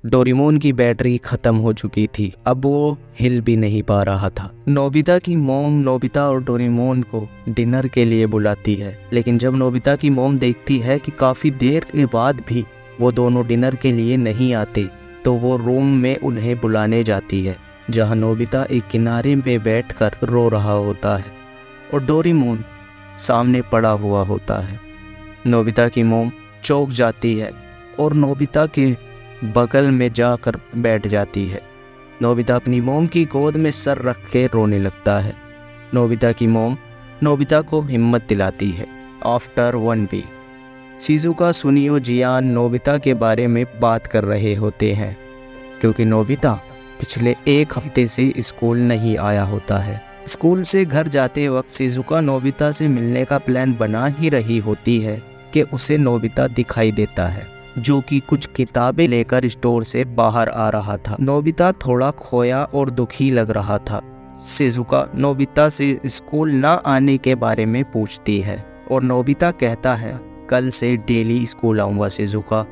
Doraemon की battery खत्म हो चुकी थी। अब वो हिल भी नहीं पा रहा था। नोबिता की मॉम नोबिता और डोरेमोन को डिनर के लिए बुलाती है, लेकिन जब नोबिता की मॉम देखती है कि काफ़ी देर के बाद भी वो दोनों डिनर के लिए नहीं आते, तो वो रूम में उन्हें बुलाने जाती है, जहाँ नोबिता एक किनारे पे बैठकर रो रहा होता है और डोरेमोन सामने पड़ा हुआ होता है। नोबिता की मॉम चौंक जाती है और नोबिता के बगल में जाकर बैठ जाती है। नोबिता अपनी मॉम की गोद में सर रख के रोने लगता है। नोबिता की मॉम नोबिता को हिम्मत दिलाती है। आफ्टर 1 वीक शिजुका, सुनियो, जियान नोबिता के बारे में बात कर रहे होते हैं, क्योंकि नोबिता पिछले 1 हफ्ते से स्कूल नहीं आया होता है। स्कूल से घर जाते वक्त शिजुका नोबिता से मिलने का प्लान बना ही रही होती है कि उसे नोबिता दिखाई देता है, जो कि कुछ किताबें लेकर स्टोर से बाहर आ रहा था। नोबिता थोड़ा खोया और दुखी लग रहा था। शिजुका नोबिता से स्कूल ना आने के बारे में पूछती है और नोबिता कहता है, कल से डेली स्कूल आऊँगा शिजुका।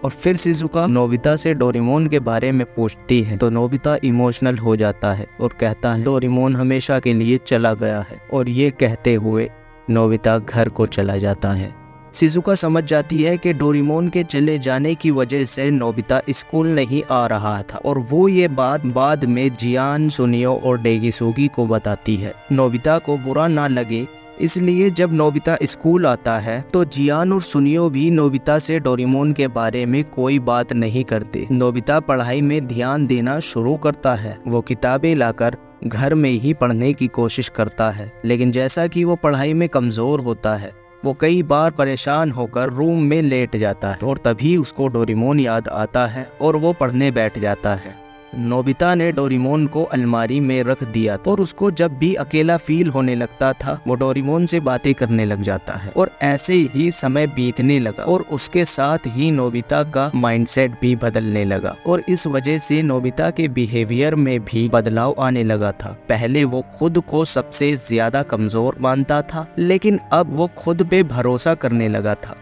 और फिर शिजुका नोबिता से डोरेमोन के बारे में पूछती है, तो नोबिता इमोशनल हो जाता है और कहता है डोरेमोन हमेशा के लिए चला गया है। और ये कहते हुए नोबिता घर को चला जाता है। शिजुका समझ जाती है कि डोरेमोन के चले जाने की वजह से नोबिता स्कूल नहीं आ रहा था, और वो ये बात बाद में जियान, सुनियो और डेगिसुगी को बताती है। नोबिता को बुरा ना लगे इसलिए जब नोबिता स्कूल आता है तो जियान और सुनियो भी नोबिता से डोरेमोन के बारे में कोई बात नहीं करते। नोबिता पढ़ाई में ध्यान देना शुरू करता है। वो किताबें लाकर घर में ही पढ़ने की कोशिश करता है, लेकिन जैसा कि वो पढ़ाई में कमज़ोर होता है, वो कई बार परेशान होकर रूम में लेट जाता है और तभी उसको डोरेमोन याद आता है और वो पढ़ने बैठ जाता है। नोबिता ने डोरेमोन को अलमारी में रख दिया और उसको जब भी अकेला फील होने लगता था वो डोरेमोन से बातें करने लग जाता है, और ऐसे ही समय बीतने लगा और उसके साथ ही नोबिता का माइंडसेट भी बदलने लगा, और इस वजह से नोबिता के बिहेवियर में भी बदलाव आने लगा था। पहले वो खुद को सबसे ज्यादा कमजोर मानता था, लेकिन अब वो खुद पे भरोसा करने लगा था।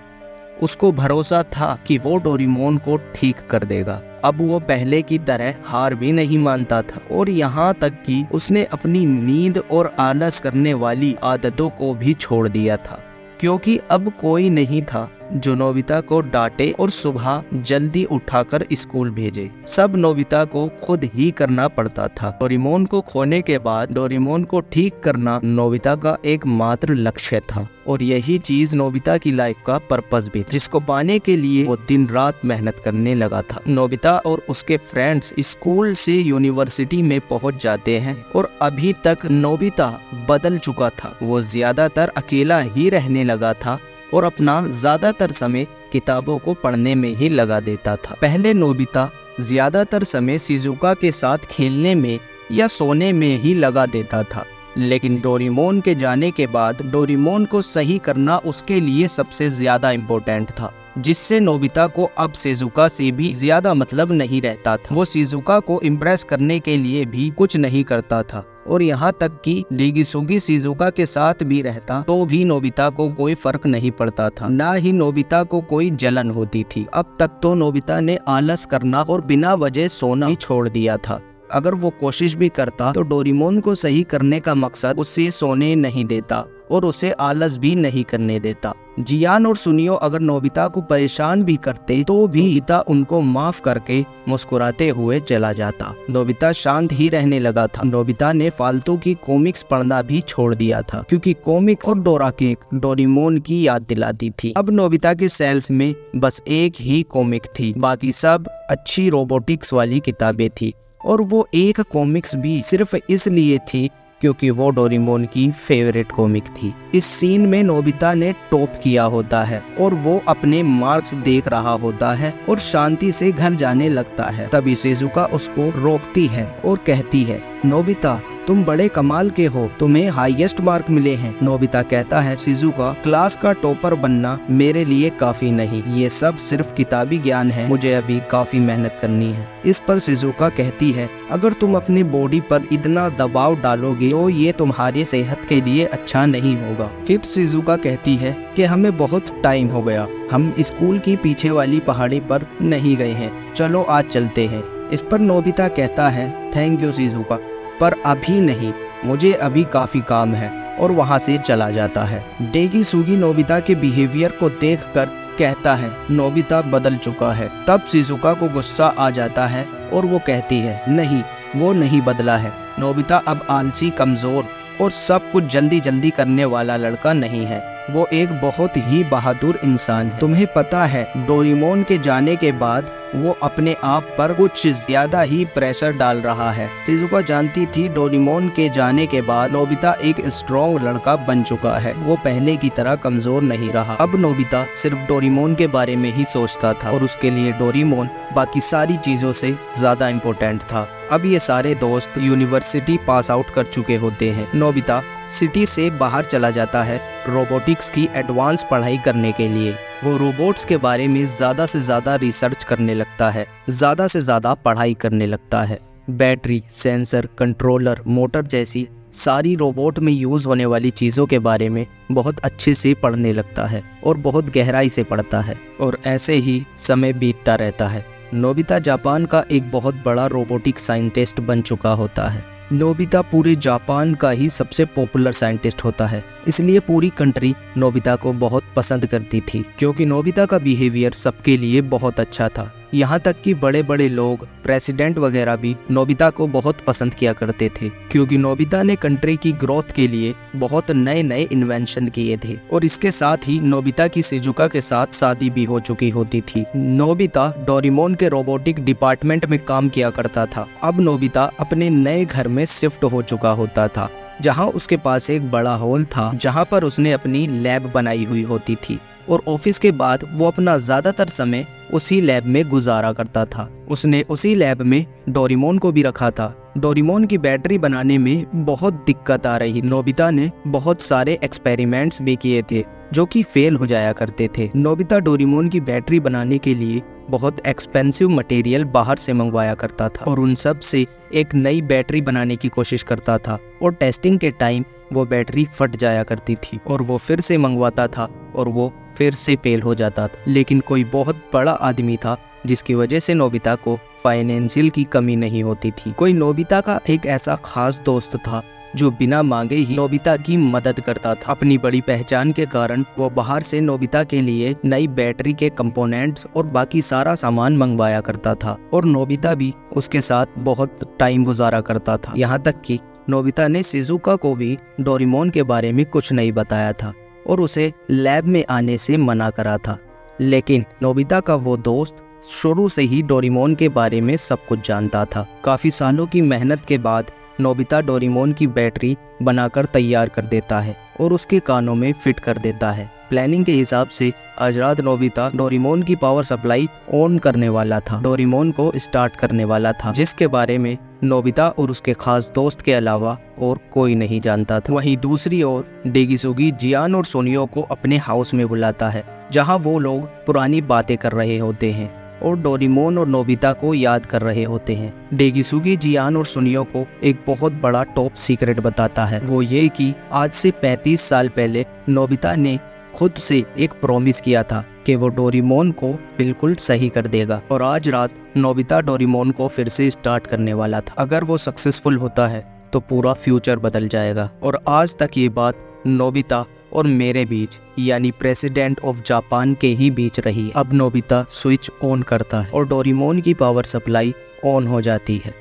उसको भरोसा था कि वो डोरेमोन को ठीक कर देगा। अब वो पहले की तरह हार भी नहीं मानता था, और यहाँ तक कि उसने अपनी नींद और आलस करने वाली आदतों को भी छोड़ दिया था, क्योंकि अब कोई नहीं था जो नोबिता को डांटे और सुबह जल्दी उठाकर स्कूल भेजे। सब नोबिता को खुद ही करना पड़ता था। डोरेमोन को खोने के बाद डोरेमोन को ठीक करना नोबिता का एकमात्र लक्ष्य था, और यही चीज नोबिता की लाइफ का पर्पस भी, जिसको पाने के लिए वो दिन रात मेहनत करने लगा था। नोबिता और उसके फ्रेंड्स स्कूल से यूनिवर्सिटी में पहुंच जाते हैं, और अभी तक नोबिता बदल चुका था। वो ज्यादातर अकेला ही रहने लगा था और अपना ज्यादातर समय किताबों को पढ़ने में ही लगा देता था। पहले नोबिता ज्यादातर समय शिजुका के साथ खेलने में या सोने में ही लगा देता था, लेकिन डोरेमोन के जाने के बाद डोरेमोन को सही करना उसके लिए सबसे ज्यादा इम्पोर्टेंट था, जिससे नोबिता को अब शिजुका से भी ज्यादा मतलब नहीं रहता था। वो शिजुका को इम्प्रेस करने के लिए भी कुछ नहीं करता था, और यहाँ तक कि डेगिसुगी शिजुका के साथ भी रहता तो भी नोबिता को कोई फर्क नहीं पड़ता था, ना ही नोबिता को कोई जलन होती थी। अब तक तो नोबिता ने आलस करना और बिना वजह सोना ही छोड़ दिया था। अगर वो कोशिश भी करता तो डोरेमोन को सही करने का मकसद उसे सोने नहीं देता और उसे आलस भी नहीं करने देता। जियान और सुनियो अगर नोबिता को परेशान भी करते तो भी नोबिता उनको माफ करके मुस्कुराते हुए चला जाता। नोबिता शांत ही रहने लगा था। नोबिता ने फालतू की कॉमिक्स पढ़ना भी छोड़ दिया था, क्योंकि कॉमिक्स और डोरा केक डोरेमोन की याद दिलाती थी। अब नोबिता के सेल्फ में बस एक ही कॉमिक थी, बाकी सब अच्छी रोबोटिक्स वाली किताबें थी, और वो एक कॉमिक्स भी सिर्फ इसलिए थी क्योंकि वो डोरेमोन की फेवरेट कॉमिक थी। इस सीन में नोबिता ने टॉप किया होता है और वो अपने मार्क्स देख रहा होता है और शांति से घर जाने लगता है। तभी शिजुका उसको रोकती है और कहती है, नोबिता तुम बड़े कमाल के हो, तुम्हें हाईएस्ट मार्क मिले हैं। नोबिता कहता है, शिजुका, क्लास का टॉपर बनना मेरे लिए काफी नहीं, ये सब सिर्फ किताबी ज्ञान है, मुझे अभी काफी मेहनत करनी है। इस पर शिजुका कहती है, अगर तुम अपनी बॉडी पर इतना दबाव डालोगे तो ये तुम्हारी सेहत के लिए अच्छा नहीं होगा। फिर शिजुका कहती है कि हमें बहुत टाइम हो गया, हम स्कूल की पीछे वाली पहाड़ी पर नहीं गए हैं, चलो आज चलते हैं। इस पर नोबिता कहता है, थैंक यू शिजुका, पर अभी नहीं, मुझे अभी काफी काम है, और वहाँ से चला जाता है। डेगिसुगी नोबिता के बिहेवियर को देखकर कहता है, नोबिता बदल चुका है। तब शिजुका को गुस्सा आ जाता है और वो कहती है, नहीं, वो नहीं बदला है। नोबिता अब आलसी, कमजोर और सब कुछ जल्दी जल्दी करने वाला लड़का नहीं है, वो एक बहुत ही बहादुर इंसान है। तुम्हें पता है, डोरेमोन के जाने के बाद वो अपने आप पर कुछ ज्यादा ही प्रेशर डाल रहा है। शिजुका जानती थी डोरेमोन के जाने के बाद नोबिता एक स्ट्रॉन्ग लड़का बन चुका है, वो पहले की तरह कमजोर नहीं रहा। अब नोबिता सिर्फ डोरेमोन के बारे में ही सोचता था और उसके लिए डोरेमोन बाकी सारी चीजों से ज्यादा इम्पोर्टेंट था। अब ये सारे दोस्त यूनिवर्सिटी पास आउट कर चुके होते हैं। नोबिता सिटी से बाहर चला जाता है रोबोटिक्स की एडवांस पढ़ाई करने के लिए। वो रोबोट्स के बारे में ज़्यादा से ज़्यादा रिसर्च करने लगता है, ज़्यादा से ज़्यादा पढ़ाई करने लगता है। बैटरी, सेंसर, कंट्रोलर, मोटर जैसी सारी रोबोट में यूज़ होने वाली चीज़ों के बारे में बहुत अच्छे से पढ़ने लगता है और बहुत गहराई से पढ़ता है, और ऐसे ही समय बीतता रहता है। नोबिता जापान का एक बहुत बड़ा रोबोटिक साइंटिस्ट बन चुका होता है। नोबिता पूरे जापान का ही सबसे पॉपुलर साइंटिस्ट होता है, इसलिए पूरी कंट्री नोबिता को बहुत पसंद करती थी, क्योंकि नोबिता का बिहेवियर सबके लिए बहुत अच्छा था। यहाँ तक कि बड़े बड़े लोग, प्रेसिडेंट वगैरह भी नोबिता को बहुत पसंद किया करते थे, क्योंकि नोबिता ने कंट्री की ग्रोथ के लिए बहुत नए नए इन्वेंशन किए थे। और इसके साथ ही नोबिता की शिजुका के साथ शादी भी हो चुकी होती थी। नोबिता डोरेमोन के रोबोटिक डिपार्टमेंट में काम किया करता था। अब नोबिता अपने नए घर में शिफ्ट हो चुका होता था, जहाँ उसके पास एक बड़ा हॉल था, जहाँ पर उसने अपनी लैब बनाई हुई होती थी, और ऑफिस के बाद वो अपना ज्यादातर समय उसी लैब में गुजारा करता था। उसने उसी लैब में डोरेमोन को भी रखा था। डोरेमोन की बैटरी बनाने में बहुत दिक्कत आ रही। नोबिता ने बहुत सारे एक्सपेरिमेंट्स भी किए थे जो कि फेल हो जाया करते थे। नोबिता डोरेमोन की बैटरी बनाने के लिए बहुत एक्सपेंसिव मटेरियल बाहर से मंगवाया करता था और उन सब से एक नई बैटरी बनाने की कोशिश करता था, और टेस्टिंग के टाइम वो बैटरी फट जाया करती थी और वो फिर से मंगवाता था और वो फिर से फेल हो जाता था। लेकिन कोई बहुत बड़ा आदमी था जिसकी वजह से नोबिता को फाइनेंशियल की कमी नहीं होती थी। कोई नोबिता का एक ऐसा खास दोस्त था जो बिना मांगे ही नोबिता की मदद करता था। अपनी बड़ी पहचान के कारण वो बाहर से नोबिता के लिए नई बैटरी के कंपोनेंट्स और बाकी सारा सामान मंगवाया करता था, और नोबिता भी उसके साथ बहुत टाइम गुजारा करता था। यहाँ तक कि नोबिता ने शिजुका को भी डोरेमोन के बारे में कुछ नहीं बताया था और उसे लैब में आने से मना करा था। लेकिन नोबिता का वो दोस्त शुरू से ही डोरेमोन के बारे में सब कुछ जानता था। काफी सालों की मेहनत के बाद नोबिता डोरेमोन की बैटरी बनाकर तैयार कर देता है और उसके कानों में फिट कर देता है। प्लानिंग के हिसाब से आज रात नोबिता डोरेमोन की पावर सप्लाई ऑन करने वाला था, डोरेमोन को स्टार्ट करने वाला था, जिसके बारे में नोबिता और उसके खास दोस्त के अलावा और कोई नहीं जानता था। वहीं दूसरी ओर डेगिसुगी जियान और सोनियो को अपने हाउस में बुलाता है, जहां वो लोग पुरानी बातें कर रहे होते हैं और डोरेमोन और नोबिता को याद कर रहे होते हैं। डेगिसुगी जियान और सुनियो को एक बहुत बड़ा टॉप सीक्रेट बताता है, वो ये कि आज से 35 साल पहले नोबिता ने खुद से एक प्रॉमिस किया था कि वो डोरेमोन को बिल्कुल सही कर देगा, और आज रात नोबिता डोरेमोन को फिर से स्टार्ट करने वाला था। अगर वो सक्सेसफुल होता है तो पूरा फ्यूचर बदल जाएगा। और आज तक ये बात नोबिता और मेरे बीच, यानी प्रेसिडेंट ऑफ जापान के ही बीच रही। अब नोबिता स्विच ऑन करता है और डोरेमोन की पावर सप्लाई ऑन हो जाती है,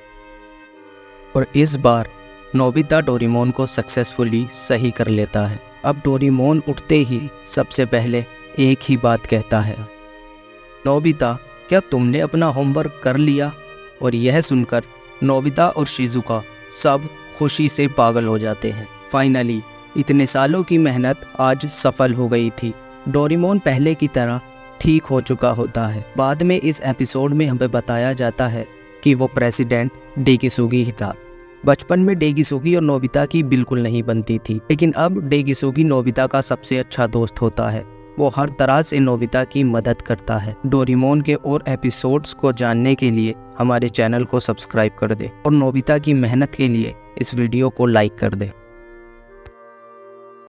और इस बार नोबिता डोरेमोन को सक्सेसफुली सही कर लेता है। अब डोरेमोन उठते ही सबसे पहले एक ही बात कहता है, नोबिता, क्या तुमने अपना होमवर्क कर लिया? और यह सुनकर नोबिता और शिजुका सब खुशी से पागल हो जाते हैं। फाइनली इतने सालों की मेहनत आज सफल हो गई थी। डोरेमोन पहले की तरह ठीक हो चुका होता है। बाद में इस एपिसोड में हमें बताया जाता है कि वो प्रेसिडेंट डेगिसुगी ही था। बचपन में डेगिसोगी और नोबिता की बिल्कुल नहीं बनती थी, लेकिन अब डेगिसोगी नोबिता का सबसे अच्छा दोस्त होता है। वो हर तरह से नोबिता की मदद करता है। डोरेमोन के और एपिसोड्स को जानने के लिए हमारे चैनल को सब्सक्राइब कर दे और नोबिता की मेहनत के लिए इस वीडियो को लाइक कर दे।